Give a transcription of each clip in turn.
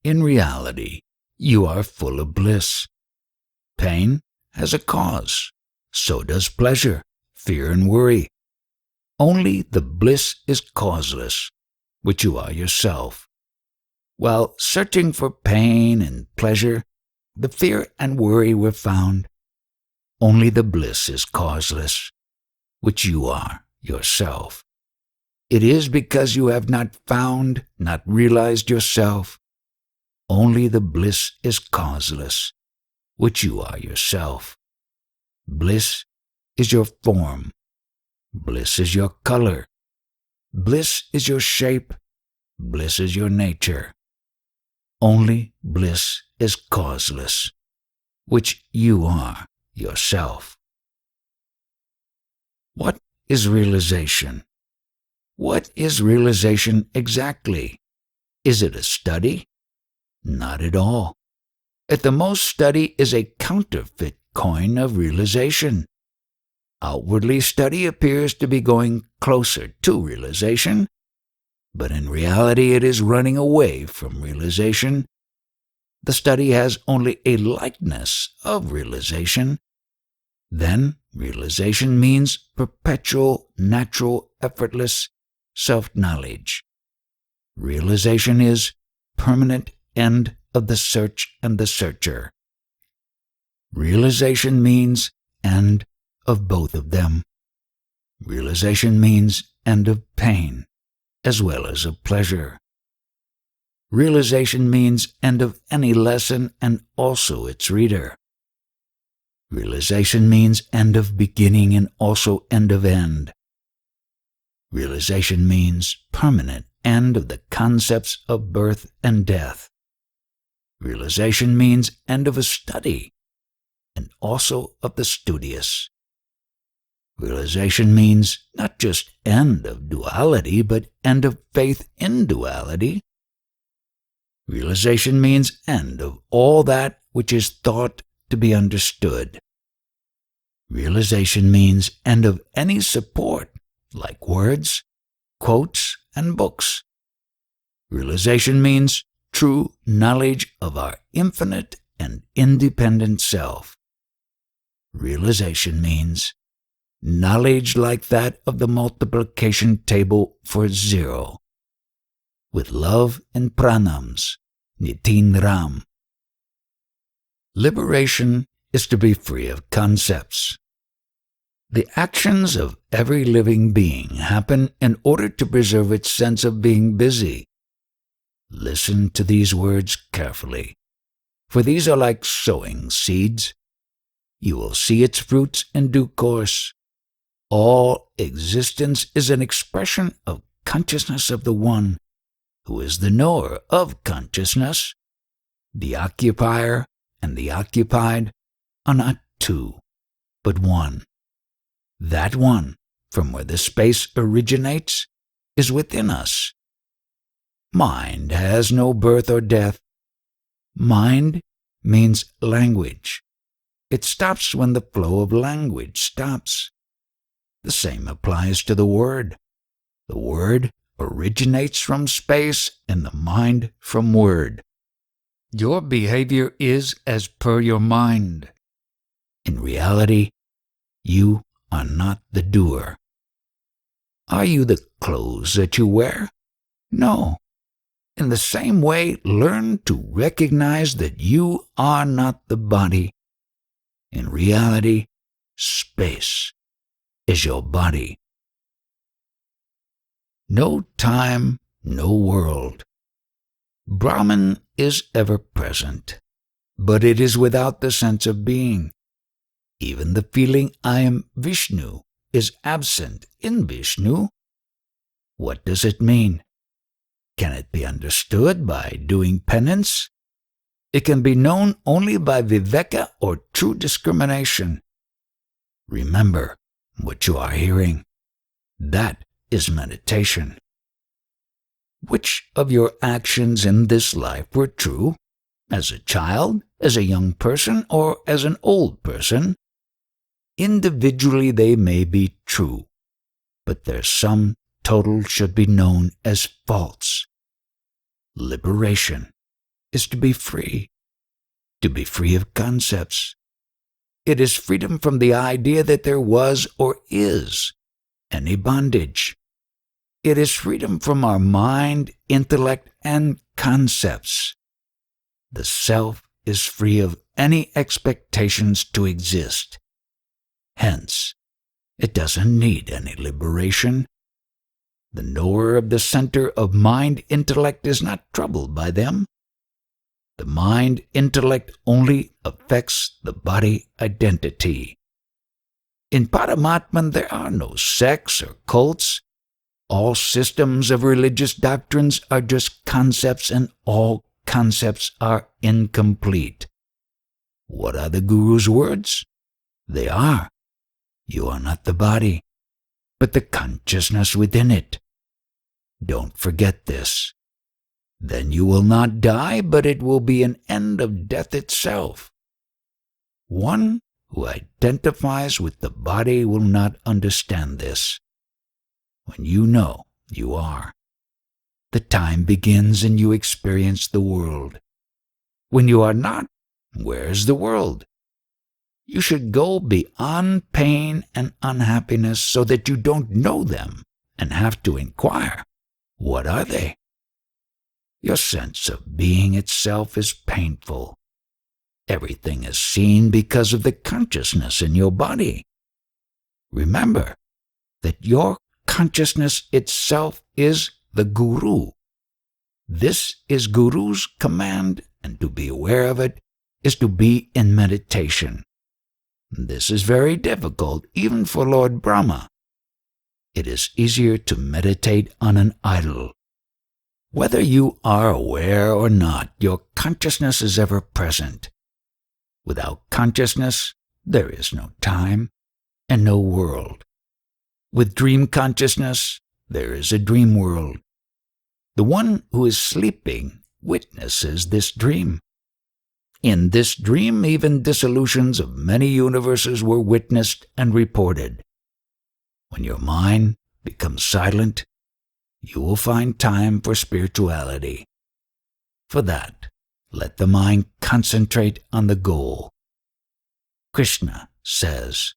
In reality, you are full of bliss. Pain has a cause. So does pleasure, fear, and worry. Only the bliss is causeless, which you are yourself. While searching for pain and pleasure, the fear and worry were found. Only the bliss is causeless, which you are yourself. It is because you have not found, not realized yourself. Only the bliss is causeless, which you are yourself. Bliss is your form. Bliss is your color. Bliss is your shape. Bliss is your nature. Only bliss is causeless, which you are yourself. What is realization? What is realization exactly? Is it a study? Not at all. At the most, study is a counterfeit coin of realization. Outwardly, study appears to be going closer to realization, but in reality it is running away from realization. The study has only a likeness of realization. Then realization means perpetual, natural, effortless self-knowledge. Realization is permanent end of the search and the searcher. Realization means end of both of them. Realization means end of pain as well as of pleasure. Realization means end of any lesson and also its reader. Realization means end of beginning and also end of end. Realization means permanent end of the concepts of birth and death. Realization means end of a study and also of the studious. Realization means not just end of duality, but end of faith in duality. Realization means end of all that which is thought to be understood. Realization means end of any support, like words, quotes, and books. Realization means true knowledge of our infinite and independent self. Realization means knowledge like that of the multiplication table for zero. With love and pranams, Nitin Ram. Liberation is to be free of concepts. The actions of every living being happen in order to preserve its sense of being busy. Listen to these words carefully, for these are like sowing seeds. You will see its fruits in due course. All existence is an expression of consciousness of the One, who is the knower of consciousness. The occupier and the occupied are not two, but one. That one, from where the space originates, is within us. Mind has no birth or death. Mind means language. It stops when the flow of language stops. The same applies to the word. The word originates from space and the mind from word. Your behavior is as per your mind. In reality, you are not the doer. Are you the clothes that you wear? No. In the same way, learn to recognize that you are not the body. In reality, space is your body. No time, no world. Brahman is ever present, but it is without the sense of being. Even the feeling I am Vishnu is absent in Vishnu. What does it mean? Can it be understood by doing penance? It can be known only by viveka or true discrimination. Remember what you are hearing. That is meditation. Which of your actions in this life were true? As a child, as a young person, or as an old person? Individually they may be true, but their sum total should be known as false. Liberation is to be free of concepts. It is freedom from the idea that there was or is any bondage. It is freedom from our mind, intellect, and concepts. The self is free of any expectations to exist. Hence, it doesn't need any liberation. The knower of the center of mind-intellect is not troubled by them. The mind-intellect only affects the body identity. In Paramatman there are no sects or cults. All systems of religious doctrines are just concepts, and all concepts are incomplete. What are the Guru's words? They are, you are not the body, but the consciousness within it. Don't forget this. Then you will not die, but it will be an end of death itself. One who identifies with the body will not understand this. When you know you are, the time begins and you experience the world. When you are not, where is the world? You should go beyond pain and unhappiness so that you don't know them and have to inquire, what are they? Your sense of being itself is painful. Everything is seen because of the consciousness in your body. Remember that your consciousness itself is the Guru. This is Guru's command, and to be aware of it is to be in meditation. This is very difficult even for Lord Brahma. It is easier to meditate on an idol. Whether you are aware or not, your consciousness is ever present. Without consciousness, there is no time and no world. With dream consciousness, there is a dream world. The one who is sleeping witnesses this dream. In this dream, even dissolutions of many universes were witnessed and reported. When your mind becomes silent, you will find time for spirituality. For that, let the mind concentrate on the goal. Krishna says,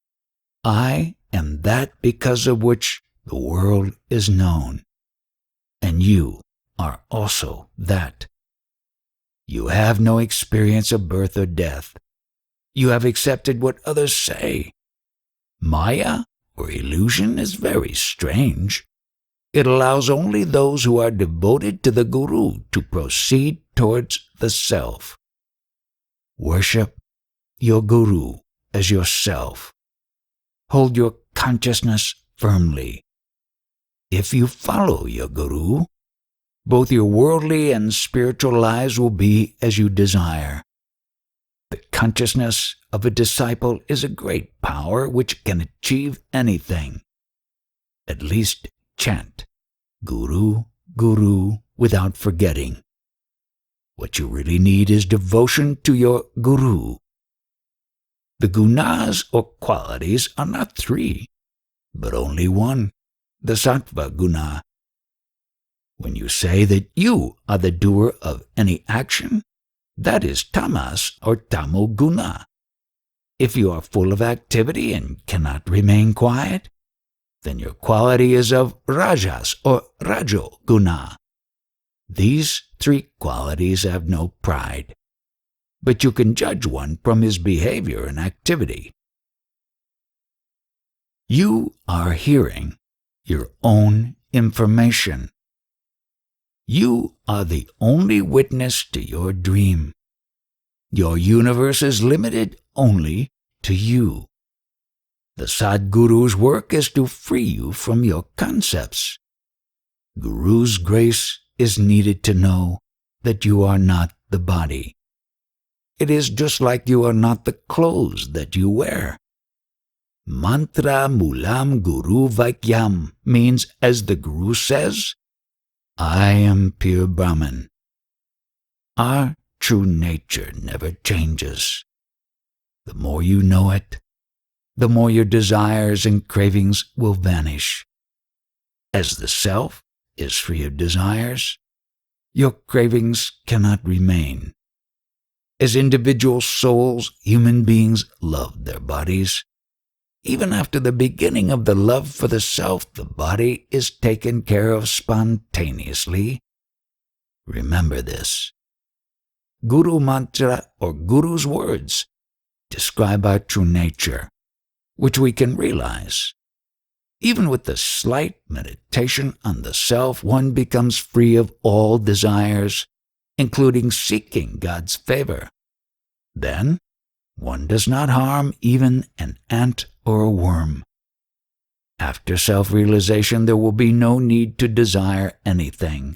I am that because of which the world is known, and you are also that. You have no experience of birth or death. You have accepted what others say. Maya, or illusion, is very strange. It allows only those who are devoted to the Guru to proceed towards the self. Worship your Guru as yourself. Hold your consciousness firmly. If you follow your Guru, both your worldly and spiritual lives will be as you desire. The consciousness of a disciple is a great power which can achieve anything. At least chant Guru, Guru without forgetting. What you really need is devotion to your Guru. The gunas or qualities are not three, but only one, the sattva guna. When you say that you are the doer of any action, that is tamas or tamo guna. If you are full of activity and cannot remain quiet, then your quality is of rajas or rajo guna. These three qualities have no pride, but you can judge one from his behavior and activity. You are hearing your own information. You are the only witness to your dream. Your universe is limited only to you. The Sadguru's work is to free you from your concepts. Guru's grace is needed to know that you are not the body. It is just like you are not the clothes that you wear. Mantra Mulam Guru Vaikyam means, as the Guru says, I am pure Brahman. Our true nature never changes. The more you know it, the more your desires and cravings will vanish. As the self is free of desires, your cravings cannot remain. As individual souls, human beings love their bodies. Even after the beginning of the love for the self, the body is taken care of spontaneously. Remember this. Guru mantra or Guru's words describe our true nature, which we can realize. Even with the slight meditation on the self, one becomes free of all desires, including seeking God's favor. Then, one does not harm even an ant or a worm. After self-realization, there will be no need to desire anything.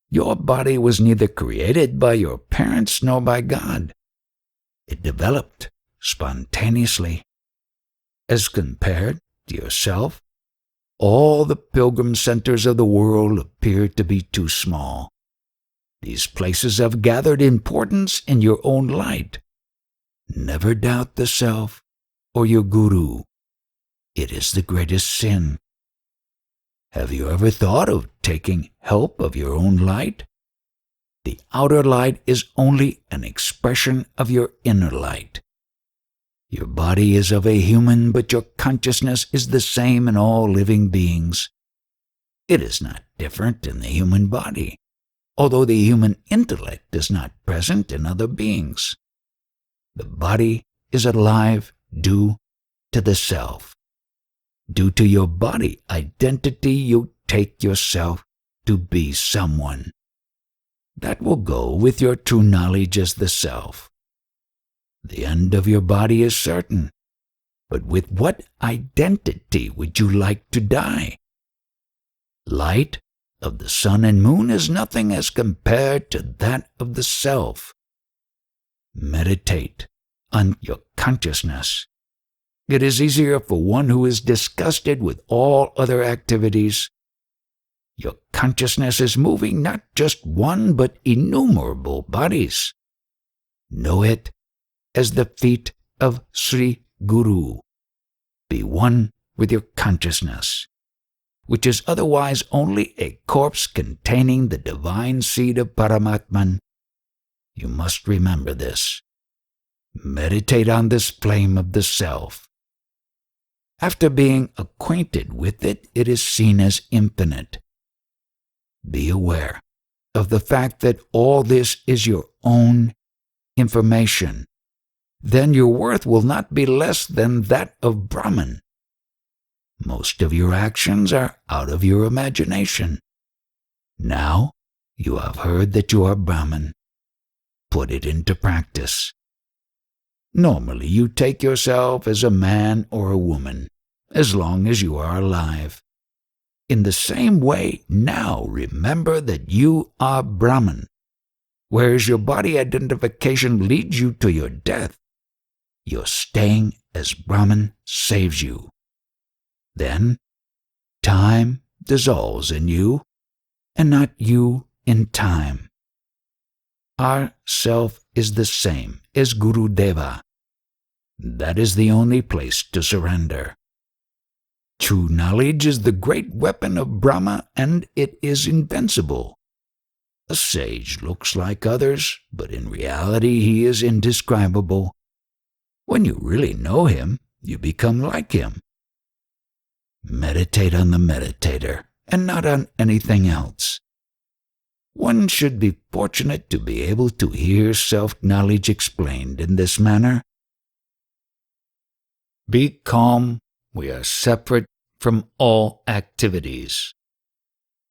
Your body was neither created by your parents nor by God. It developed spontaneously. As compared to yourself, all the pilgrim centers of the world appear to be too small. These places have gathered importance in your own light. Never doubt the self or your guru. It is the greatest sin. Have you ever thought of taking help of your own light? The outer light is only an expression of your inner light. Your body is of a human, but your consciousness is the same in all living beings. It is not different in the human body, although the human intellect is not present in other beings. The body is alive due to the self. Due to your body identity, you take yourself to be someone. That will go with your true knowledge as the self. The end of your body is certain, but with what identity would you like to die? Light of the sun and moon is nothing as compared to that of the self. Meditate on your consciousness. It is easier for one who is disgusted with all other activities. Your consciousness is moving not just one but innumerable bodies. Know it as the feet of Sri Guru. Be one with your consciousness, which is otherwise only a corpse containing the divine seed of Paramatman. You must remember this. Meditate on this flame of the self. After being acquainted with it, it is seen as infinite. Be aware of the fact that all this is your own information. Then your worth will not be less than that of Brahman. Most of your actions are out of your imagination. Now you have heard that you are Brahman. Put it into practice. Normally you take yourself as a man or a woman, as long as you are alive. In the same way, now remember that you are Brahman, whereas your body identification leads you to your death. Your staying as Brahman saves you. Then, time dissolves in you, and not you in time. Our self is the same as Guru Deva. That is the only place to surrender. True knowledge is the great weapon of Brahma, and it is invincible. A sage looks like others, but in reality he is indescribable. When you really know him, you become like him. Meditate on the meditator, and not on anything else. One should be fortunate to be able to hear self-knowledge explained in this manner. Be calm. We are separate from all activities.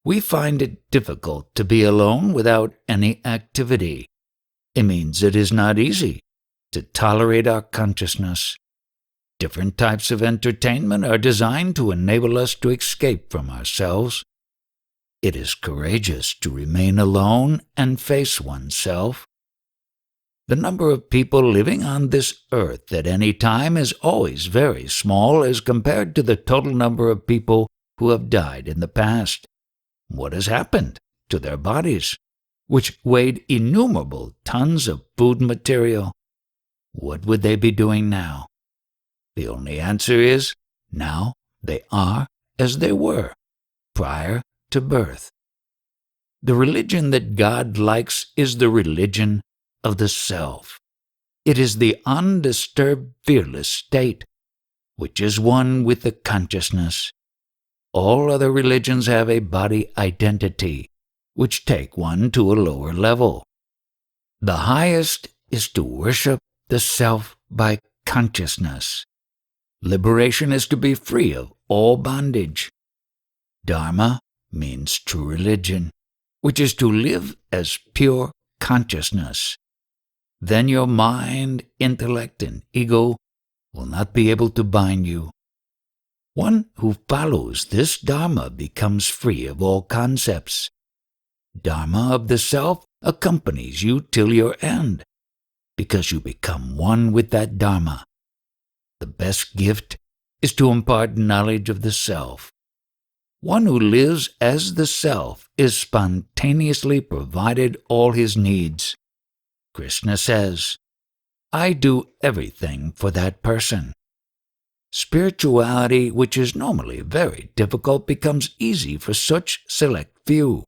We find it difficult to be alone without any activity. It means it is not easy to tolerate our consciousness. Different types of entertainment are designed to enable us to escape from ourselves. It is courageous to remain alone and face oneself. The number of people living on this earth at any time is always very small as compared to the total number of people who have died in the past. What has happened to their bodies, which weighed innumerable tons of food material? What would they be doing now? The only answer is, now they are as they were prior to birth. The religion that God likes is the religion of the self. It is the undisturbed, fearless state, which is one with the consciousness. All other religions have a body identity, which take one to a lower level. The highest is to worship the self by consciousness. Liberation is to be free of all bondage. Dharma means true religion, which is to live as pure consciousness. Then your mind, intellect, and ego will not be able to bind you. One who follows this Dharma becomes free of all concepts. Dharma of the self accompanies you till your end, because you become one with that Dharma. The best gift is to impart knowledge of the self. One who lives as the self is spontaneously provided all his needs. Krishna says, I do everything for that person. Spirituality, which is normally very difficult, becomes easy for such select few.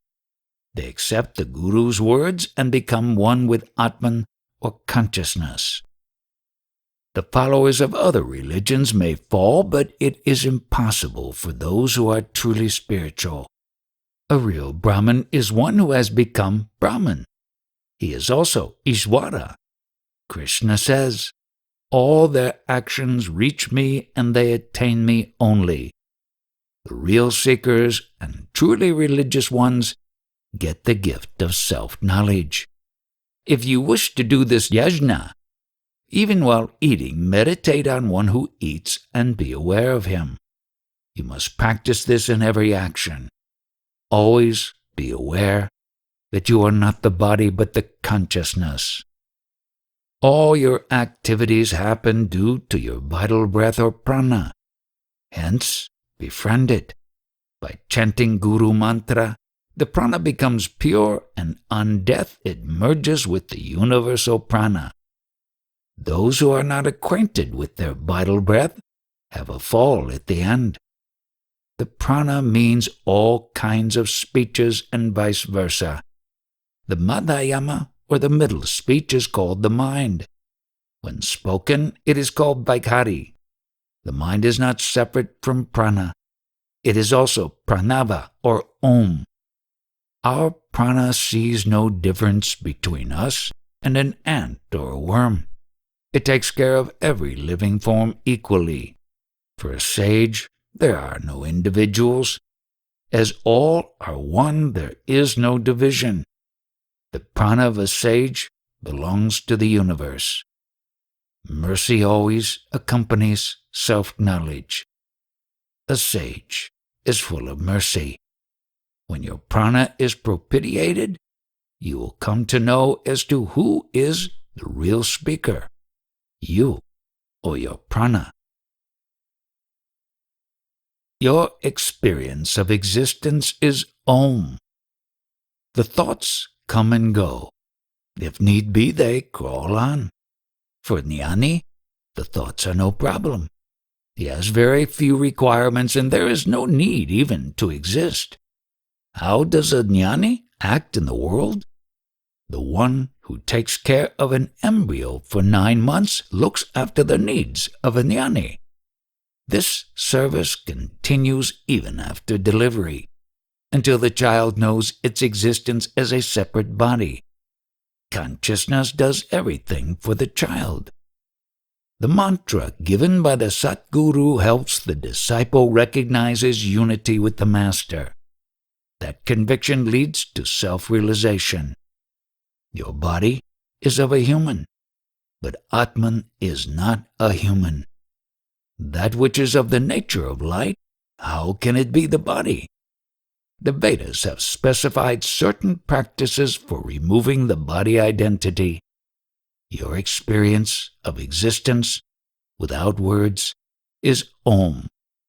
They accept the Guru's words and become one with Atman or consciousness. The followers of other religions may fall, but it is impossible for those who are truly spiritual. A real Brahman is one who has become Brahman. He is also Ishvara. Krishna says, all their actions reach me and they attain me only. The real seekers and truly religious ones get the gift of self-knowledge. If you wish to do this yajna, even while eating, meditate on one who eats and be aware of him. You must practice this in every action. Always be aware that you are not the body but the consciousness. All your activities happen due to your vital breath or prana. Hence, befriend it. By chanting Guru Mantra, the prana becomes pure, and on death it merges with the universal prana. Those who are not acquainted with their vital breath have a fall at the end. The prana means all kinds of speeches and vice versa. The Madhyama, or the middle speech, is called the mind. When spoken, it is called Vaikhari. The mind is not separate from prana. It is also pranava, or om. Our prana sees no difference between us and an ant or a worm. It takes care of every living form equally. For a sage, there are no individuals. As all are one, there is no division. The prana of a sage belongs to the universe. Mercy always accompanies self-knowledge. A sage is full of mercy. When your prana is propitiated, you will come to know as to who is the real speaker, you or your prana. Your experience of existence is Om. The thoughts come and go. If need be, they crawl on. For Jnani, the thoughts are no problem. He has very few requirements, and there is no need even to exist. How does a Jnani act in the world? The one who takes care of an embryo for 9 months looks after the needs of a Jnani. This service continues even after delivery, until the child knows its existence as a separate body. Consciousness does everything for the child. The mantra given by the Satguru helps the disciple recognize his unity with the Master. That conviction leads to self-realization. Your body is of a human, but Atman is not a human. That which is of the nature of light, how can it be the body? The Vedas have specified certain practices for removing the body identity. Your experience of existence, without words, is Om,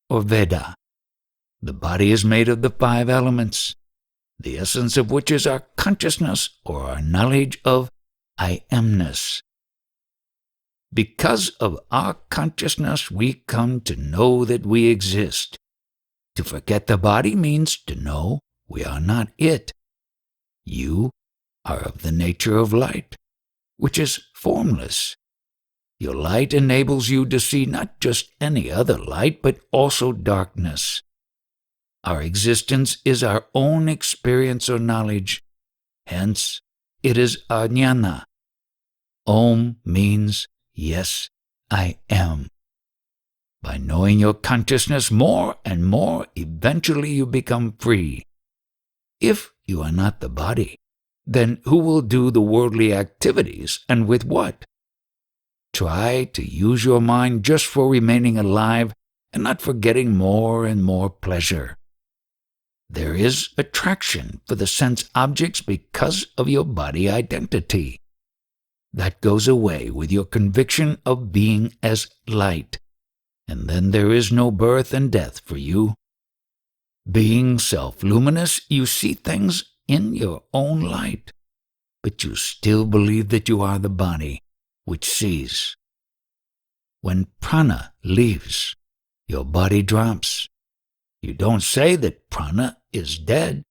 or Veda. The body is made of the 5 elements, the essence of which is our consciousness or our knowledge of I amness. Because of our consciousness, we come to know that we exist. To forget the body means to know we are not it. You are of the nature of light, which is formless. Your light enables you to see not just any other light, but also darkness. Our existence is our own experience or knowledge. Hence, it is our jnana. Om means, yes, I am. By knowing your consciousness more and more, eventually you become free. If you are not the body, then who will do the worldly activities, and with what? Try to use your mind just for remaining alive and not for getting more and more pleasure. There is attraction for the sense objects because of your body identity. That goes away with your conviction of being as light, and then there is no birth and death for you. Being self-luminous, you see things in your own light, but you still believe that you are the body, which sees. When prana leaves, your body drops. You don't say that prana is dead.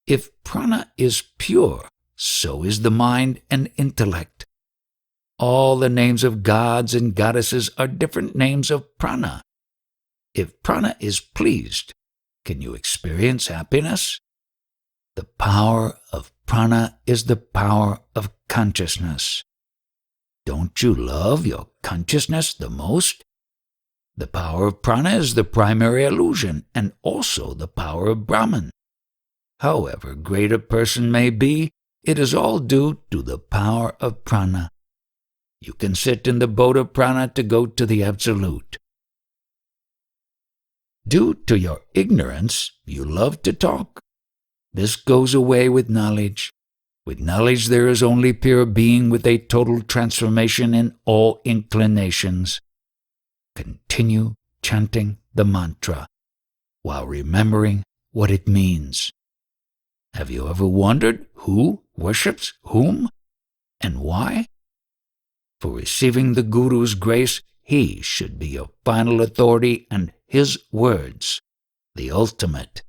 If prana is pure, so is the mind and intellect. All the names of gods and goddesses are different names of prana. If prana is pleased, can you experience happiness? The power of prana is the power of consciousness. Don't you love your consciousness the most? The power of prana is the primary illusion and also the power of Brahman. However great a person may be, it is all due to the power of prana. You can sit in the boat of prana to go to the Absolute. Due to your ignorance, you love to talk. This goes away with knowledge. With knowledge there is only pure being with a total transformation in all inclinations. Continue chanting the mantra while remembering what it means. Have you ever wondered who worships whom and why? For receiving the Guru's grace, he should be your final authority and his words, the ultimate.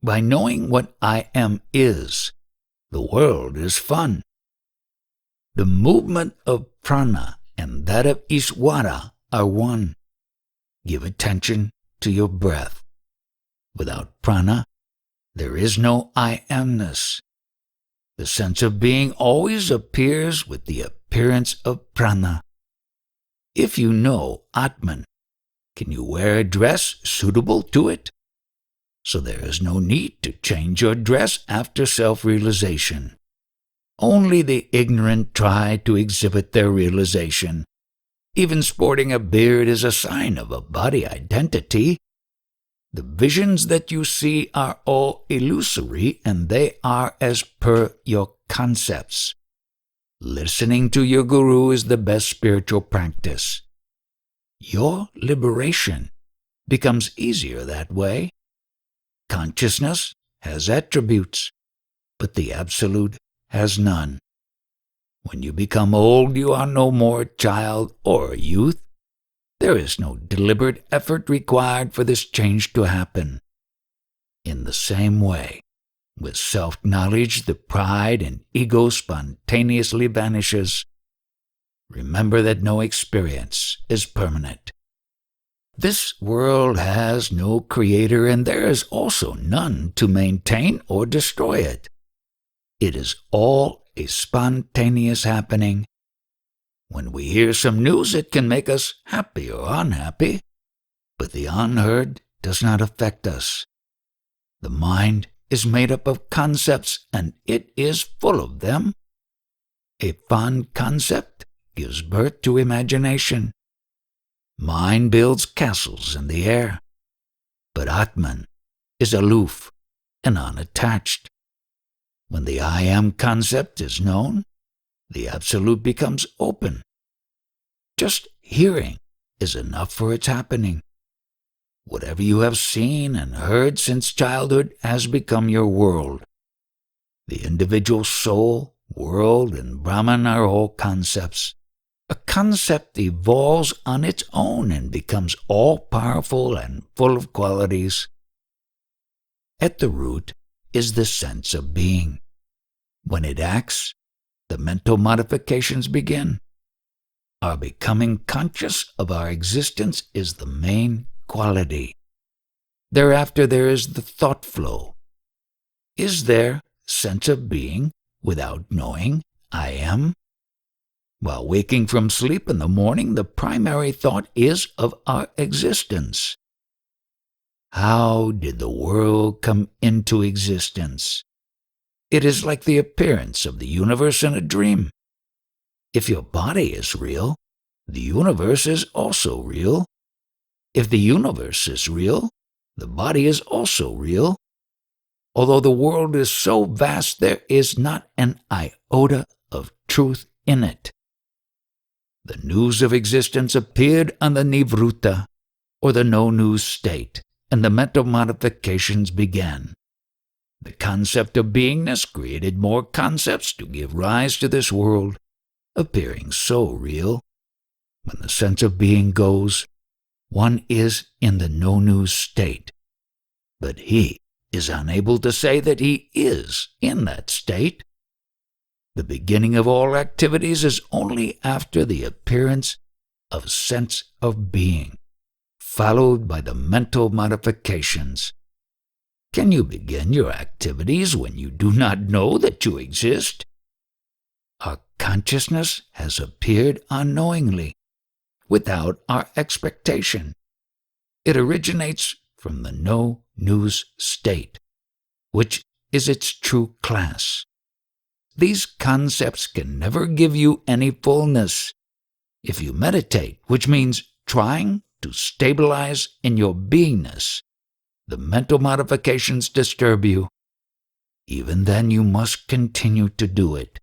By knowing what I am is, the world is fun. The movement of prana and that of Ishvara are one. Give attention to your breath. Without prana, there is no I amness. The sense of being always appears with the appearance of prana. If you know Atman, can you wear a dress suitable to it? So there is no need to change your dress after self-realization. Only the ignorant try to exhibit their realization. Even sporting a beard is a sign of a body identity. The visions that you see are all illusory, and they are as per your concepts. Listening to your guru is the best spiritual practice. Your liberation becomes easier that way. Consciousness has attributes, but the Absolute has none. When you become old, you are no more a child or a youth. There is no deliberate effort required for this change to happen. In the same way, with self-knowledge, the pride and ego spontaneously vanishes. Remember that no experience is permanent. This world has no creator, and there is also none to maintain or destroy it. It is all a spontaneous happening. When we hear some news, it can make us happy or unhappy, but the unheard does not affect us. The mind is made up of concepts, and it is full of them. A fond concept gives birth to imagination. Mind builds castles in the air, but Atman is aloof and unattached. When the I am concept is known, the Absolute becomes open. Just hearing is enough for its happening. Whatever you have seen and heard since childhood has become your world. The individual soul, world, and Brahman are all concepts. A concept evolves on its own and becomes all-powerful and full of qualities. At the root, is the sense of being. When it acts, the mental modifications begin. Our becoming conscious of our existence is the main quality. Thereafter there is the thought flow. Is there sense of being without knowing I am? While waking from sleep in the morning, the primary thought is of our existence. How did the world come into existence? It is like the appearance of the universe in a dream. If your body is real, the universe is also real. If the universe is real, the body is also real. Although the world is so vast, there is not an iota of truth in it. The news of existence appeared on the nivruta, or the no-news state, and the mental modifications began. The concept of beingness created more concepts to give rise to this world, appearing so real. When the sense of being goes, one is in the no-news state, but he is unable to say that he is in that state. The beginning of all activities is only after the appearance of sense of being, followed by the mental modifications. Can you begin your activities when you do not know that you exist? Our consciousness has appeared unknowingly, without our expectation. It originates from the no-news state, which is its true class. These concepts can never give you any fullness. If you meditate, which means trying to stabilize in your beingness, the mental modifications disturb you. Even then you must continue to do it.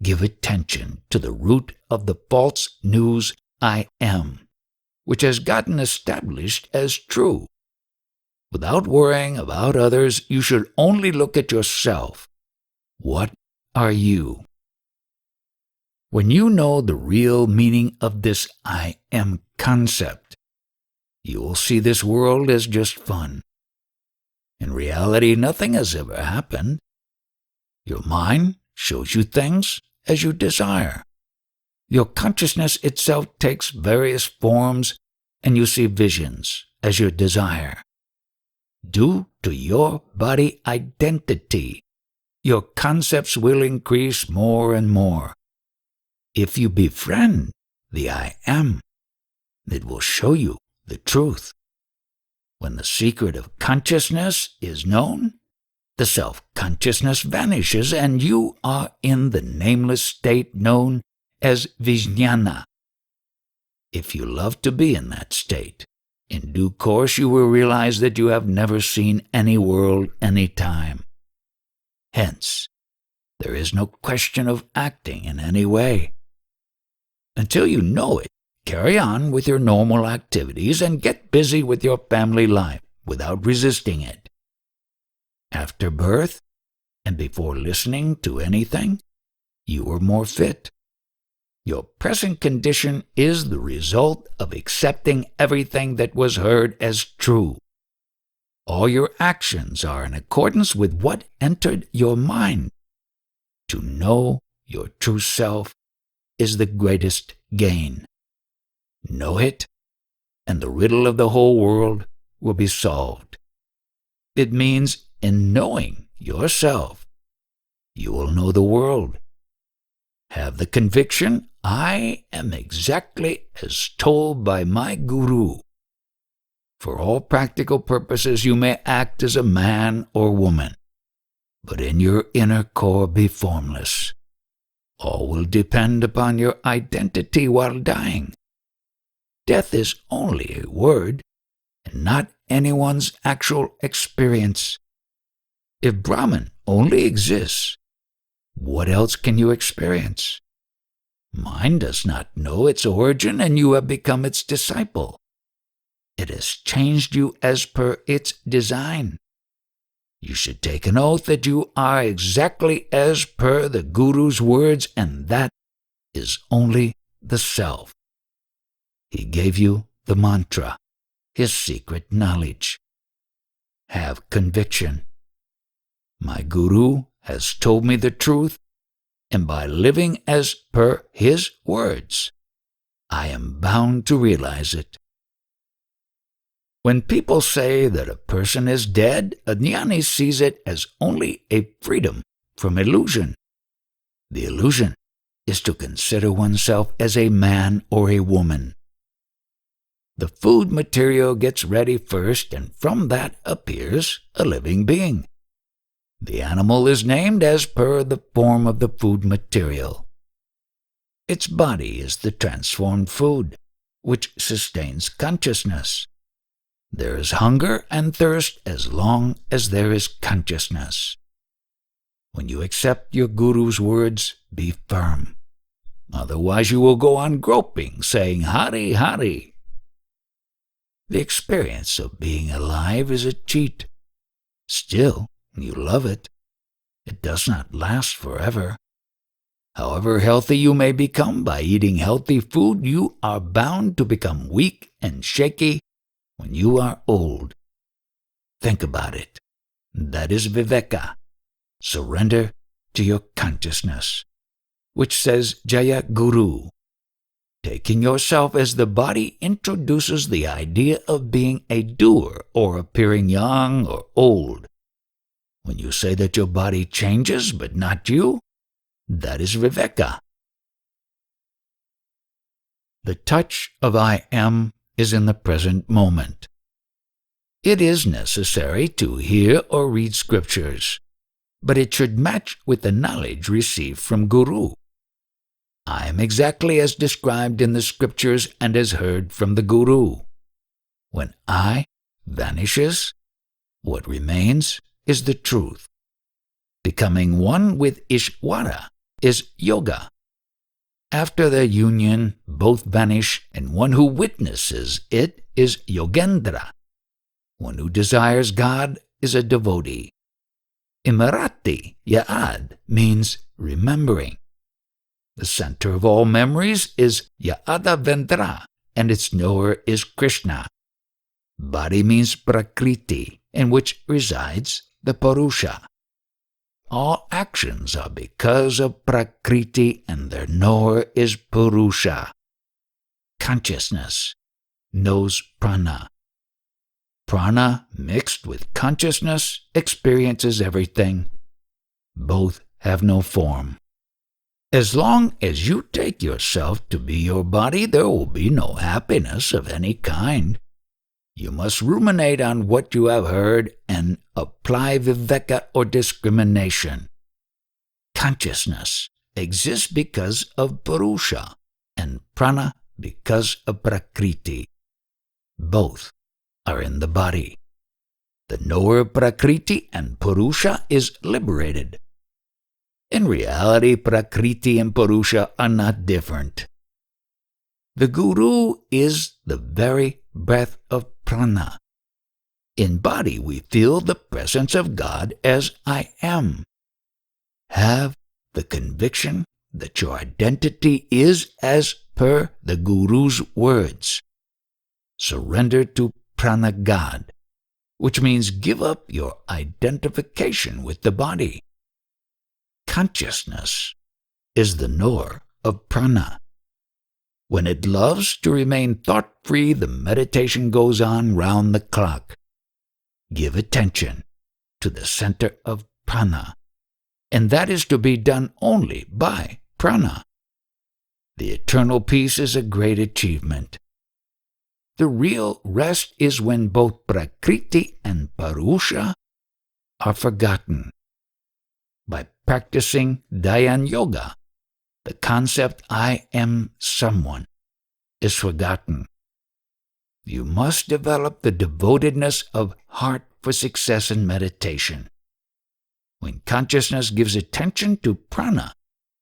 Give attention to the root of the false news I am, which has gotten established as true. Without worrying about others, you should only look at yourself. What are you? When you know the real meaning of this I am concept, you will see this world as just fun. In reality, nothing has ever happened. Your mind shows you things as you desire. Your consciousness itself takes various forms, and you see visions as your desire. Due to your body identity, your concepts will increase more and more. If you befriend the I am, it will show you the truth. When the secret of consciousness is known, the self-consciousness vanishes and you are in the nameless state known as vijnana. If you love to be in that state, in due course you will realize that you have never seen any world any time. Hence, there is no question of acting in any way. Until you know it, carry on with your normal activities and get busy with your family life without resisting it. After birth, and before listening to anything, you were more fit. Your present condition is the result of accepting everything that was heard as true. All your actions are in accordance with what entered your mind. To know your true self is the greatest gain. Know it, and the riddle of the whole world will be solved. It means in knowing yourself, you will know the world. Have the conviction, I am exactly as told by my guru. For all practical purposes, you may act as a man or woman, but in your inner core be formless. All will depend upon your identity while dying. Death is only a word, and not anyone's actual experience. If Brahman only exists, what else can you experience? Mind does not know its origin, and you have become its disciple. It has changed you as per its design. You should take an oath that you are exactly as per the Guru's words, and that is only the self. He gave you the mantra, his secret knowledge. Have conviction. My Guru has told me the truth, and by living as per his words, I am bound to realize it. When people say that a person is dead, a jnani sees it as only a freedom from illusion. The illusion is to consider oneself as a man or a woman. The food material gets ready first, and from that appears a living being. The animal is named as per the form of the food material. Its body is the transformed food, which sustains consciousness. There is hunger and thirst as long as there is consciousness. When you accept your Guru's words, be firm. Otherwise you will go on groping, saying, Hari, Hari. The experience of being alive is a cheat. Still, you love it. It does not last forever. However healthy you may become by eating healthy food, you are bound to become weak and shaky when you are old. Think about it. That is viveka. Surrender to your consciousness, which says Jaya Guru. Taking yourself as the body introduces the idea of being a doer or appearing young or old. When you say that your body changes but not you, that is viveka. The touch of I am is in the present moment. It is necessary to hear or read scriptures, but it should match with the knowledge received from Guru. I am exactly as described in the scriptures and as heard from the Guru. When I vanishes, what remains is the truth. Becoming one with Ishvara is yoga. After their union, both vanish, and one who witnesses it is yogendra. One who desires God is a devotee. In Marathi, yaad means remembering. The center of all memories is Yada Vendra, and its knower is Krishna. Body means Prakriti, in which resides the Purusha. All actions are because of Prakriti, and their knower is Purusha. Consciousness knows prana. Prana mixed with consciousness experiences everything. Both have no form. As long as you take yourself to be your body, there will be no happiness of any kind. You must ruminate on what you have heard and apply viveka or discrimination. Consciousness exists because of Purusha, and prana because of Prakriti. Both are in the body. The knower of Prakriti and Purusha is liberated. In reality, Prakriti and Purusha are not different. The Guru is the very breath of prana. In body, we feel the presence of God as I am. Have the conviction that your identity is as per the Guru's words. Surrender to prana God, which means give up your identification with the body. Consciousness is the knower of prana. When it loves to remain thought-free, the meditation goes on round the clock. Give attention to the center of prana, and that is to be done only by prana. The eternal peace is a great achievement. The real rest is when both Prakriti and Purusha are forgotten. By practicing Dhyan Yoga, the concept I am someone is forgotten. You must develop the devotedness of heart for success in meditation. When consciousness gives attention to prana,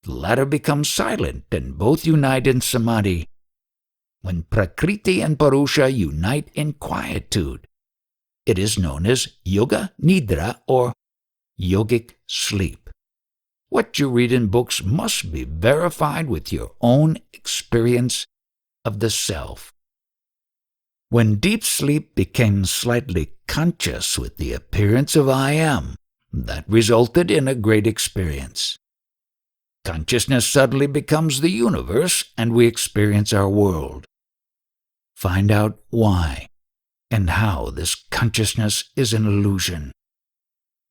the latter becomes silent and both unite in Samadhi. When Prakriti and Purusha unite in quietude, it is known as Yoga Nidra or yogic sleep. What you read in books must be verified with your own experience of the self. When deep sleep became slightly conscious with the appearance of I am, That resulted in a great experience. Consciousness suddenly becomes the universe and we experience our world. Find out why and how this consciousness is an illusion.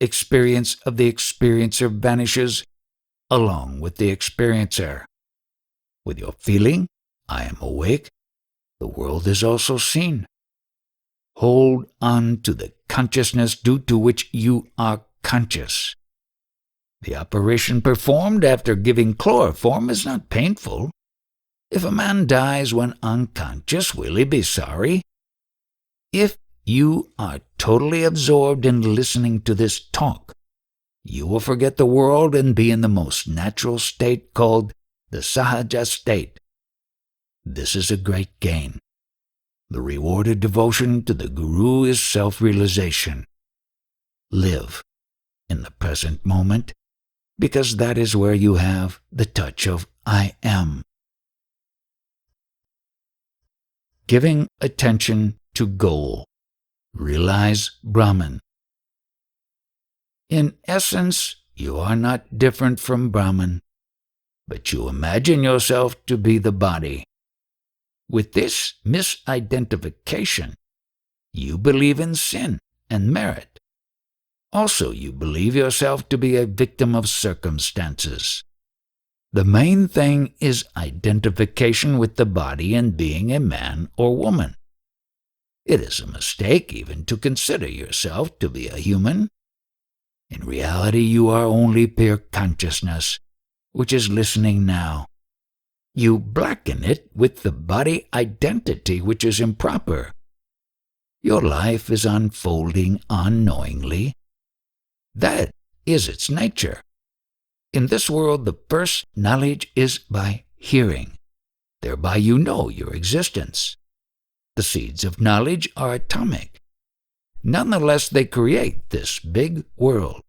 Experience of the experiencer vanishes along with the experiencer. With your feeling, I am awake, the world is also seen. Hold on to the consciousness due to which you are conscious. The operation performed after giving chloroform is not painful. If a man dies when unconscious, will he be sorry? If you are totally absorbed in listening to this talk, you will forget the world and be in the most natural state called the sahaja state. This is a great gain. The reward of devotion to the Guru is self-realization. Live in the present moment, because that is where you have the touch of I am. Giving attention to goal. Realize Brahman. In essence, you are not different from Brahman, but you imagine yourself to be the body. With this misidentification, you believe in sin and merit. Also, you believe yourself to be a victim of circumstances. The main thing is identification with the body and being a man or woman. It is a mistake even to consider yourself to be a human. In reality, you are only pure consciousness, which is listening now. You blacken it with the body identity, which is improper. Your life is unfolding unknowingly. That is its nature. In this world, the first knowledge is by hearing. Thereby you know your existence. The seeds of knowledge are atomic. Nonetheless, they create this big world.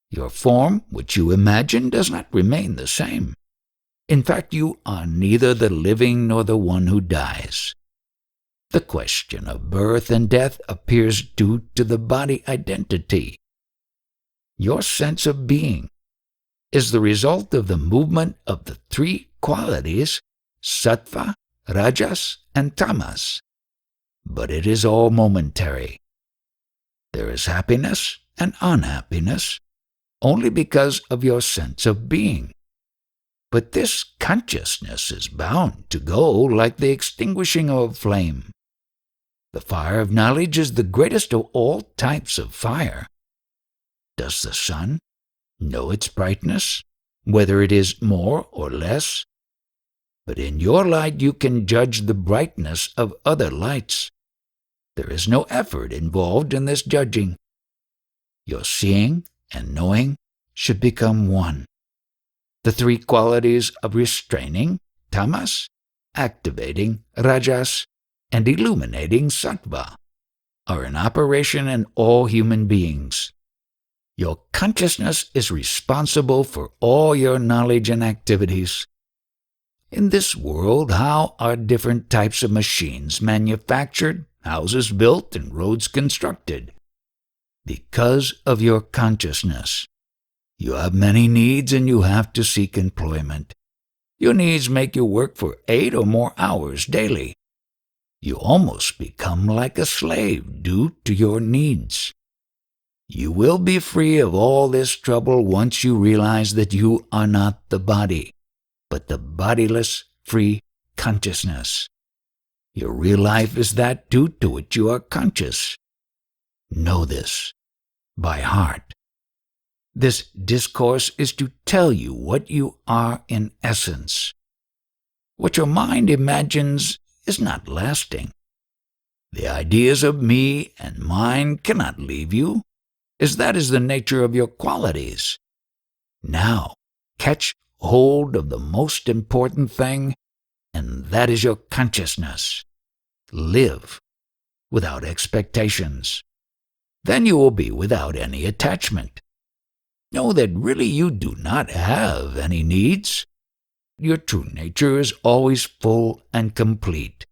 Your form, which you imagine, does not remain the same. In fact, you are neither the living nor the one who dies. The question of birth and death appears due to the body identity. Your sense of being is the result of the movement of the three qualities, sattva, rajas, and tamas. But it is all momentary. There is happiness and unhappiness only because of your sense of being. But this consciousness is bound to go like the extinguishing of a flame. The fire of knowledge is the greatest of all types of fire. Does the sun know its brightness, whether it is more or less? But in your light you can judge the brightness of other lights. There is no effort involved in this judging. Your seeing and knowing should become one. The three qualities of restraining, tamas, activating, rajas, and illuminating, sattva, are in operation in all human beings. Your consciousness is responsible for all your knowledge and activities. In this world, how are different types of machines manufactured, houses built, and roads constructed? Because of your consciousness. You have many needs and you have to seek employment. Your needs make you work for 8 or more hours daily. You almost become like a slave due to your needs. You will be free of all this trouble once you realize that you are not the body, but the bodiless, free consciousness. Your real life is that due to which you are conscious. Know this by heart. This discourse is to tell you what you are in essence. What your mind imagines is not lasting. The ideas of me and mine cannot leave you, as that is the nature of your qualities. Now, catch hold of the most important thing, and that is your consciousness. Live without expectations. Then you will be without any attachment. Know that really you do not have any needs. Your true nature is always full and complete.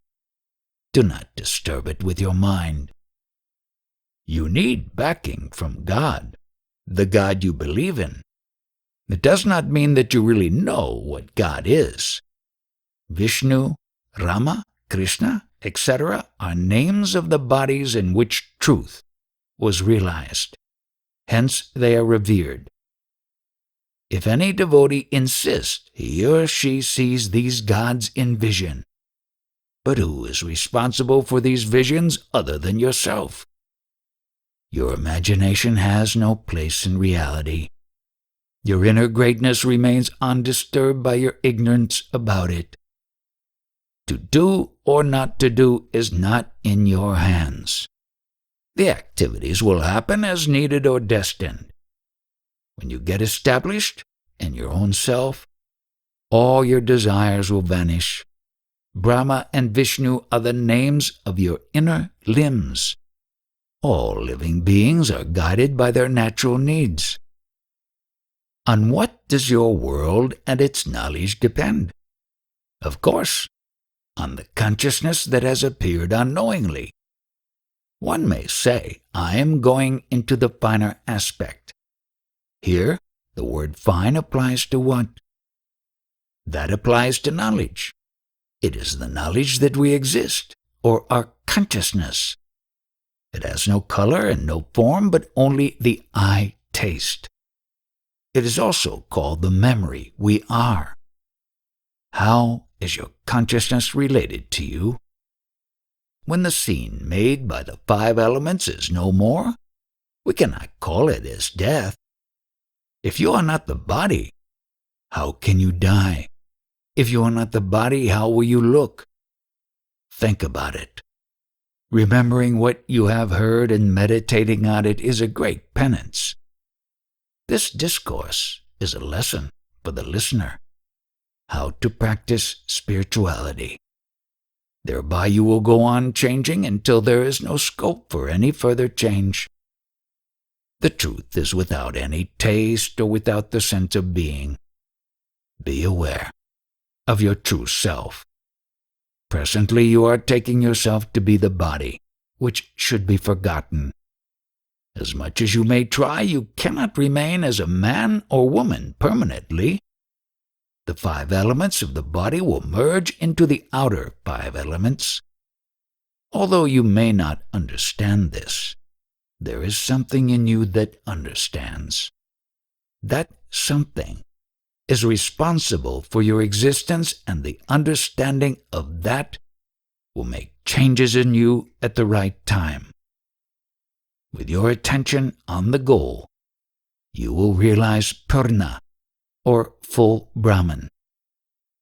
Do not disturb it with your mind. You need backing from God. the God you believe in. It does not mean that you really know what God is. Vishnu, Rama, Krishna, etc. are names of the bodies in which truth was realized. Hence they are revered. If any devotee insists he or she sees these gods in vision, but who is responsible for these visions other than yourself? Your imagination has no place in reality. Your inner greatness remains undisturbed by your ignorance about it. To do or not to do is not in your hands. The activities will happen as needed or destined. When you get established in your own self, all your desires will vanish. Brahma and Vishnu are the names of your inner limbs. All living beings are guided by their natural needs. On what does your world and its knowledge depend? Of course, on the consciousness that has appeared unknowingly. One may say, I am going into the finer aspect. Here, the word fine applies to what? That applies to knowledge. It is the knowledge that we exist, or our consciousness. It has no color and no form, but only the eye taste. It is also called the memory we are. How is your consciousness related to you? When the scene made by the 5 elements is no more, we cannot call it as death. If you are not the body, how can you die? If you are not the body, how will you look? Think about it. Remembering what you have heard and meditating on it is a great penance. This discourse is a lesson for the listener, how to practice spirituality. Thereby you will go on changing until there is no scope for any further change. The truth is without any taste or without the sense of being. Be aware of your true self. Presently you are taking yourself to be the body, which should be forgotten. As much as you may try, you cannot remain as a man or woman permanently. The 5 elements of the body will merge into the outer 5 elements. Although you may not understand this, there is something in you that understands. That something is responsible for your existence, and the understanding of that will make changes in you at the right time. With your attention on the goal, you will realize prana, or full Brahman.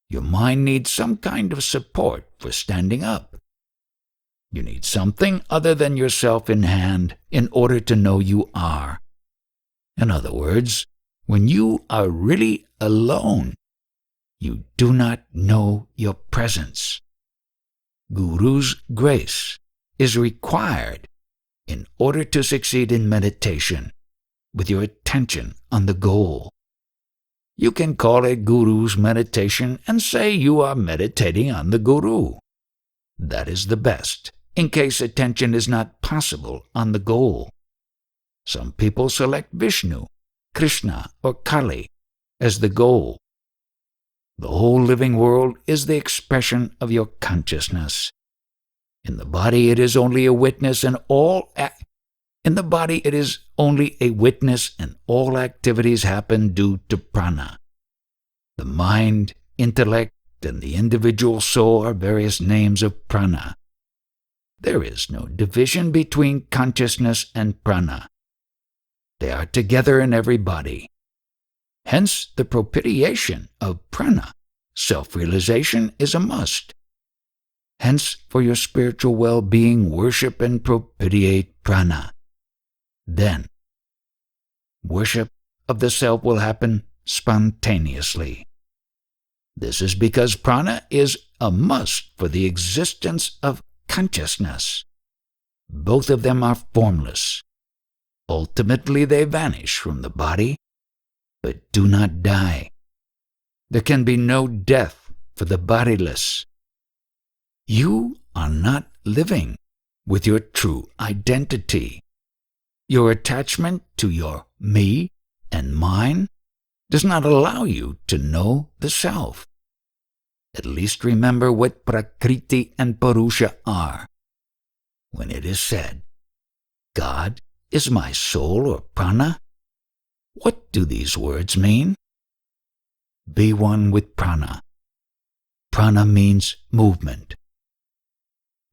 Your mind needs some kind of support for standing up. You need something other than yourself in hand in order to know you are. In other words, when you are really alone, you do not know your presence. Guru's grace is required in order to succeed in meditation with your attention on the goal. You can call it Guru's meditation and say you are meditating on the Guru. That is the best, in case attention is not possible on the goal. Some people select Vishnu, Krishna, or Kali as the goal. The whole living world is the expression of your consciousness. In the body it is only a witness, and all activities happen due to prana. The mind, intellect, and the individual soul are various names of prana. There is no division between consciousness and prana. They are together in every body. Hence, the propitiation of prana, self-realization, is a must. Hence, for your spiritual well-being, worship and propitiate prana. Then, worship of the self will happen spontaneously. This is because prana is a must for the existence of consciousness. Both of them are formless. Ultimately, they vanish from the body, but do not die. There can be no death for the bodiless. You are not living with your true identity. Your attachment to your me, and mine does not allow you to know the self. At least remember what Prakriti and Purusha are. When it is said, God is my soul or prana, what do these words mean? Be one with prana. Prana means movement.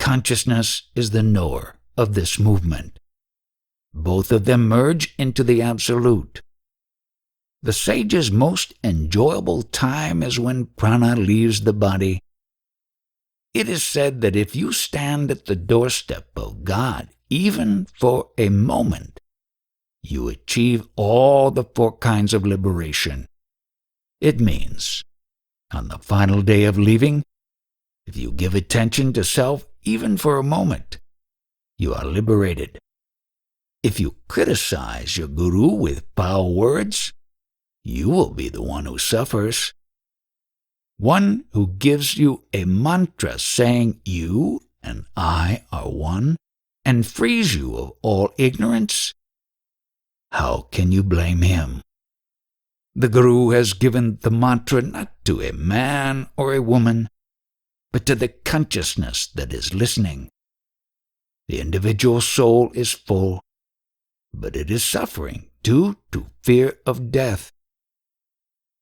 Consciousness is the knower of this movement. Both of them merge into the Absolute. The sage's most enjoyable time is when prana leaves the body. It is said that if you stand at the doorstep of God, even for a moment, you achieve all the 4 kinds of liberation. It means, on the final day of leaving, if you give attention to self even for a moment, you are liberated. If you criticize your guru with foul words, you will be the one who suffers. One who gives you a mantra saying you and I are one and frees you of all ignorance, how can you blame him? The Guru has given the mantra not to a man or a woman, but to the consciousness that is listening. The individual soul is full, but it is suffering due to fear of death.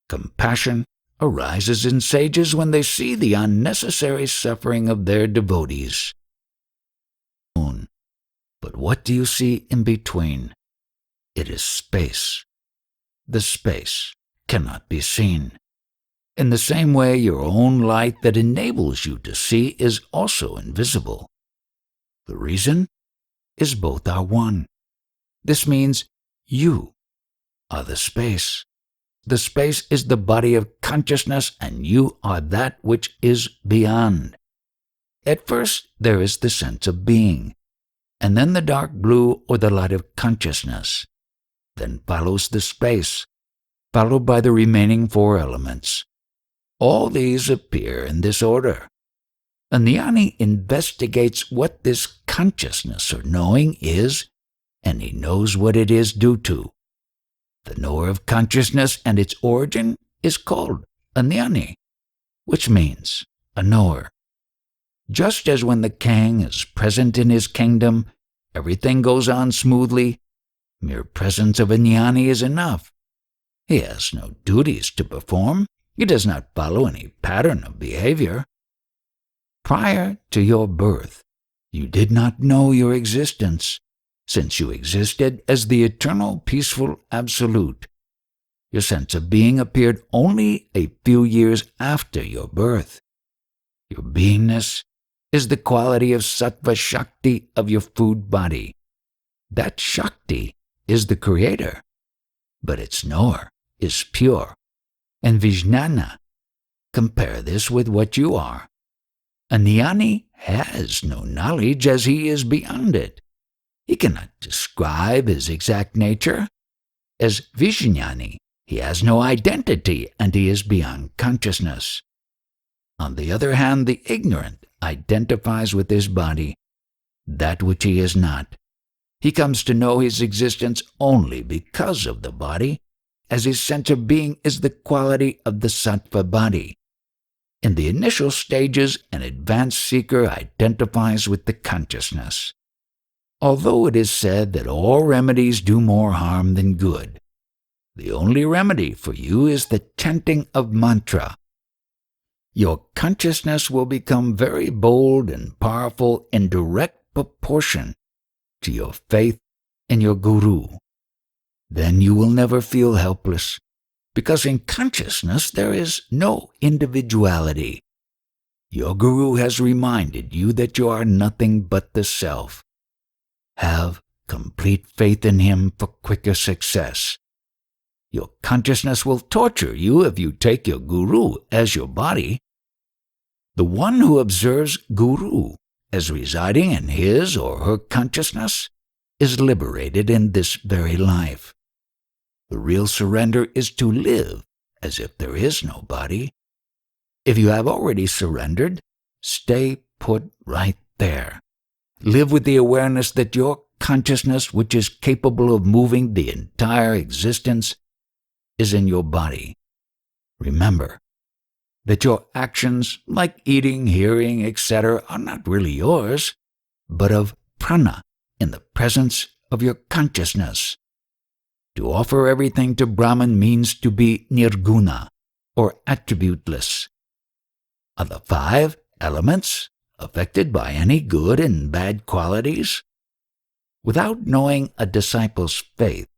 Compassion arises in sages when they see the unnecessary suffering of their devotees. But what do you see in between? It is space. The space cannot be seen. In the same way, your own light that enables you to see is also invisible. The reason is both are one. This means you are the space. The space is the body of consciousness, and you are that which is beyond. At first, there is the sense of being, and then the dark blue or the light of consciousness. Then follows the space, followed by the remaining 4 elements. All these appear in this order. A jnani investigates what this consciousness or knowing is, and he knows what it is due to. The knower of consciousness and its origin is called a jnani, which means a knower. Just as when the king is present in his kingdom, everything goes on smoothly, mere presence of a jnani is enough. He has no duties to perform. He does not follow any pattern of behavior. Prior to your birth, you did not know your existence, since you existed as the eternal peaceful Absolute. Your sense of being appeared only a few years after your birth. Your beingness is the quality of sattva shakti of your food body. That shakti is the creator, but its knower is pure. And vijnana, compare this with what you are. A jnani has no knowledge as he is beyond it. He cannot describe his exact nature. As vijnani, he has no identity and he is beyond consciousness. On the other hand, the ignorant identifies with his body, that which he is not. He comes to know his existence only because of the body, as his sense of being is the quality of the sattva body. In the initial stages, an advanced seeker identifies with the consciousness. Although it is said that all remedies do more harm than good, the only remedy for you is the chanting of mantra. Your consciousness will become very bold and powerful in direct proportion to your faith in your guru. Then you will never feel helpless, because in consciousness there is no individuality. Your guru has reminded you that you are nothing but the self. Have complete faith in him for quicker success. Your consciousness will torture you if you take your guru as your body. The one who observes guru as residing in his or her consciousness is liberated in this very life. The real surrender is to live as if there is no body. If you have already surrendered, stay put right there. Live with the awareness that your consciousness which is capable of moving the entire existence is in your body. Remember that your actions, like eating, hearing, etc., are not really yours, but of prana in the presence of your consciousness. To offer everything to Brahman means to be nirguna, or attributeless. Are the 5 elements affected by any good and bad qualities? Without knowing a disciple's faith,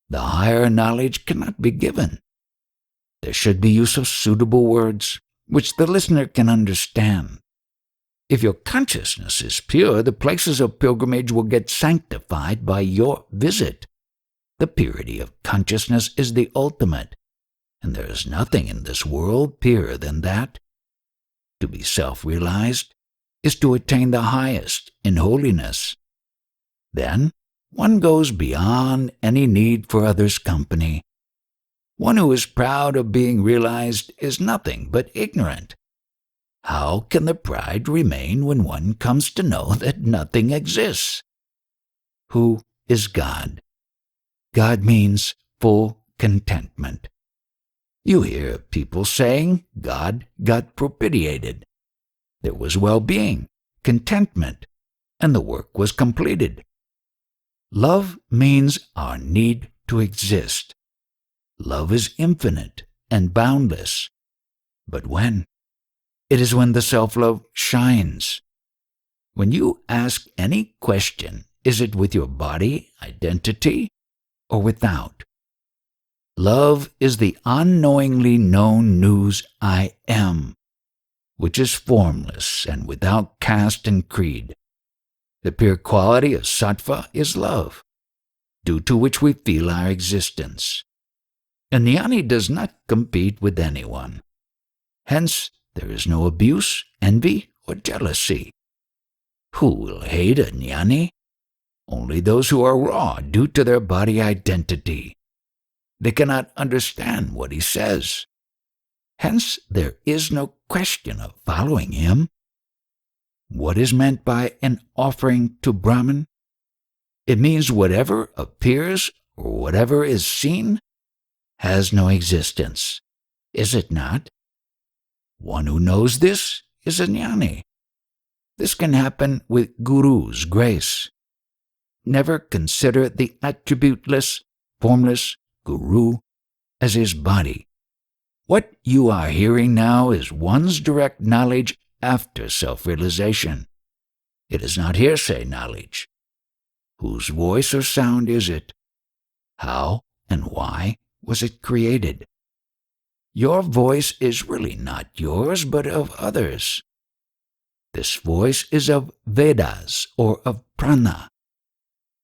the higher knowledge cannot be given. There should be use of suitable words which the listener can understand. If your consciousness is pure, the places of pilgrimage will get sanctified by your visit. The purity of consciousness is the ultimate, and there is nothing in this world purer than that. To be self-realized is to attain the highest in holiness. Then one goes beyond any need for others' company. One who is proud of being realized is nothing but ignorant. How can the pride remain when one comes to know that nothing exists? Who is God? God means full contentment. You hear people saying God got propitiated. There was well-being, contentment, and the work was completed. Love means our need to exist. Love is infinite and boundless. But when? It is when the self-love shines. When you ask any question, is it with your body, identity, or without? Love is the unknowingly known news I am, which is formless and without caste and creed. The pure quality of sattva is love, due to which we feel our existence. A jnani does not compete with anyone. Hence, there is no abuse, envy, or jealousy. Who will hate a jnani? Only those who are raw due to their body identity. They cannot understand what he says. Hence, there is no question of following him. What is meant by an offering to Brahman? It means whatever appears or whatever is seen has no existence. Is it not? One who knows this is a jnani. This can happen with Guru's grace. Never consider the attributeless, formless Guru as his body. What you are hearing now is one's direct knowledge after self-realization. It is not hearsay knowledge. Whose voice or sound is it? How and why was it created? Your voice is really not yours, but of others. This voice is of Vedas or of prana.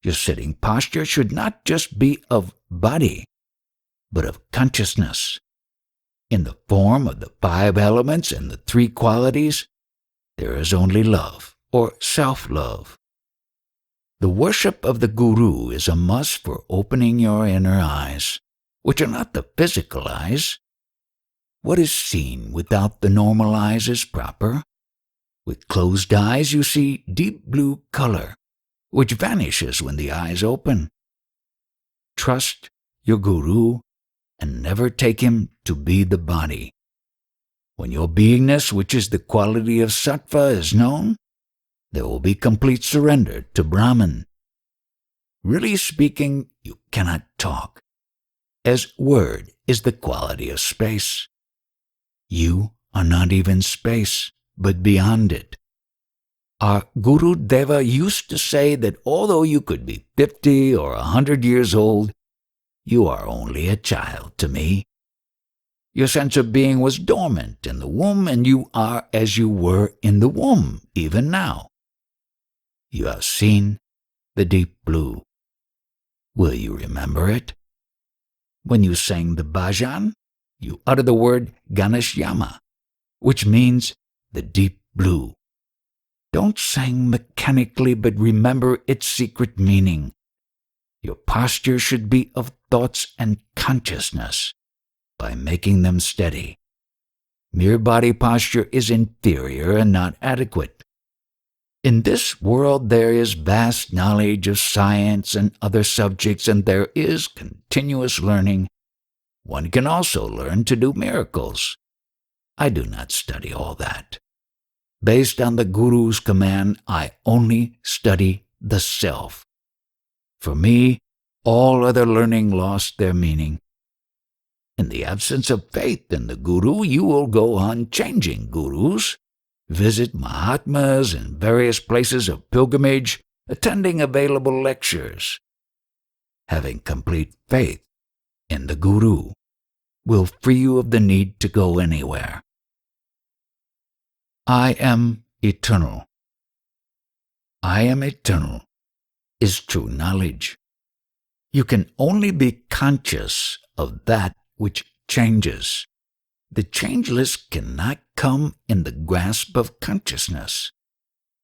Your sitting posture should not just be of body, but of consciousness. In the form of the 5 elements and the 3 qualities, there is only love or self-love. The worship of the Guru is a must for opening your inner eyes, which are not the physical eyes. What is seen without the normal eyes is proper. With closed eyes you see deep blue color, which vanishes when the eyes open. Trust your Guru and never take him to be the body. When your beingness, which is the quality of sattva, is known, there will be complete surrender to Brahman. Really speaking, you cannot talk, as word is the quality of space. You are not even space, but beyond it. Our Guru Deva used to say that although you could be 50 or 100 years old, you are only a child to me. Your sense of being was dormant in the womb, and you are as you were in the womb, even now. You have seen the deep blue. Will you remember it? When you sang the bhajan, you utter the word Ganashyama, which means the deep blue. Don't sing mechanically, but remember its secret meaning. Your posture should be of thoughts and consciousness by making them steady. Mere body posture is inferior and not adequate. In this world there is vast knowledge of science and other subjects, and there is continuous learning. One can also learn to do miracles. I do not study all that. Based on the Guru's command, I only study the self. For me, all other learning lost their meaning. In the absence of faith in the Guru, you will go on changing Gurus, visit Mahatmas in various places of pilgrimage, attending available lectures. Having complete faith in the Guru will free you of the need to go anywhere. I am eternal. I am eternal is true knowledge. You can only be conscious of that which changes. The changeless cannot come in the grasp of consciousness.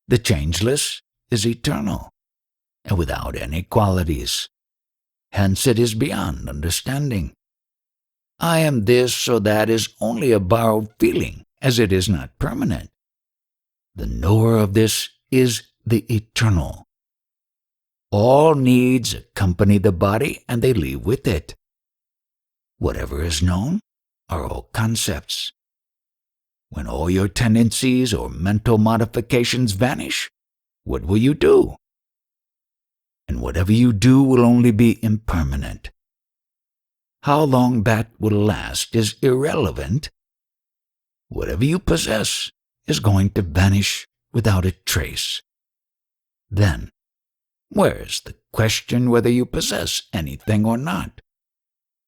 The changeless is eternal and without any qualities. Hence it is beyond understanding. I am this or that is only a borrowed feeling, as it is not permanent. The knower of this is the eternal. All needs accompany the body and they leave with it. Whatever is known are all concepts. When all your tendencies or mental modifications vanish, what will you do? And whatever you do will only be impermanent. How long that will last is irrelevant. Whatever you possess is going to vanish without a trace. Then, where is the question whether you possess anything or not?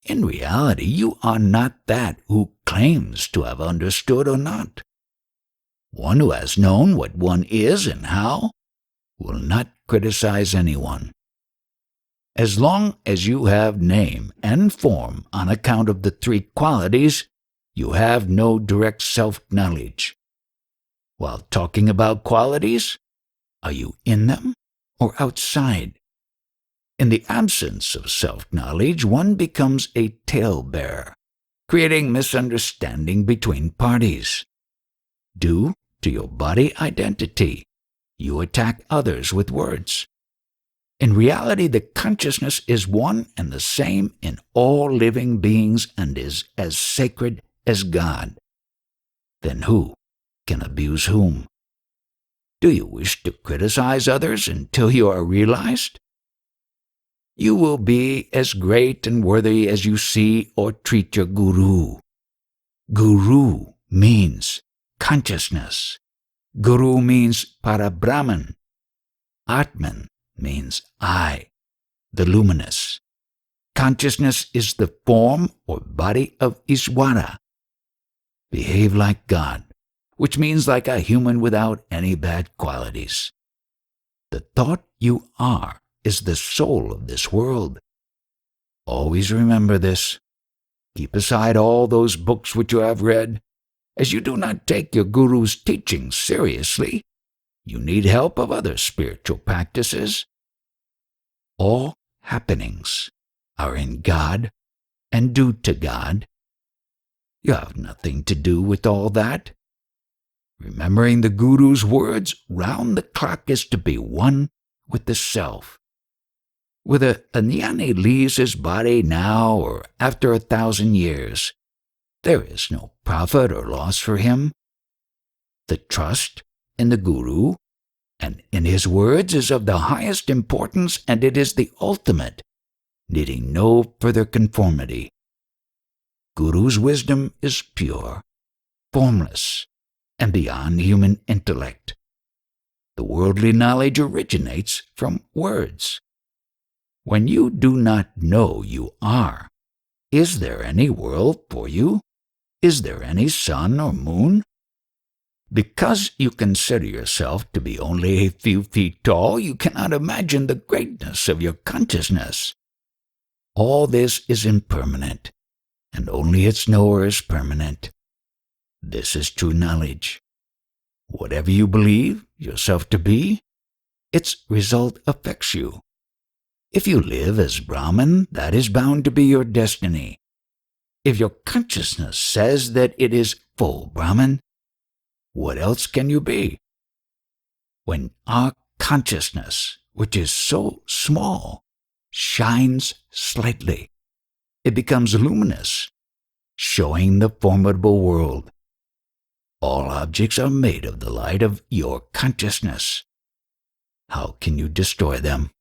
In reality, you are not that who claims to have understood or not. One who has known what one is and how will not criticize anyone. As long as you have name and form on account of the three qualities, you have no direct self-knowledge. While talking about qualities, are you in them or outside? In the absence of self-knowledge, one becomes a talebearer, creating misunderstanding between parties. Due to your body identity, you attack others with words. In reality, the consciousness is one and the same in all living beings and is as sacred as God. Then who can abuse whom? Do you wish to criticize others until you are realized? You will be as great and worthy as you see or treat your Guru. Guru means consciousness. Guru means para Brahman. Atman means I, the luminous. Consciousness is the form or body of Ishvara. Behave like God, which means like a human without any bad qualities. The thought you are is the soul of this world. Always remember this. Keep aside all those books which you have read. As you do not take your Guru's teaching seriously, you need help of other spiritual practices. All happenings are in God and due to God. You have nothing to do with all that. Remembering the Guru's words, round the clock is to be one with the self. Whether a jnani leaves his body now or after 1,000 years, there is no profit or loss for him. The trust in the Guru and in his words is of the highest importance, and it is the ultimate, needing no further conformity. Guru's wisdom is pure, formless, and beyond human intellect. The worldly knowledge originates from words. When you do not know you are, is there any world for you? Is there any sun or moon? Because you consider yourself to be only a few feet tall, you cannot imagine the greatness of your consciousness. All this is impermanent, and only its knower is permanent. This is true knowledge. Whatever you believe yourself to be, its result affects you. If you live as Brahman, that is bound to be your destiny. If your consciousness says that it is full Brahman, what else can you be? When our consciousness, which is so small, shines slightly, it becomes luminous, showing the formidable world. All objects are made of the light of your consciousness. How can you destroy them?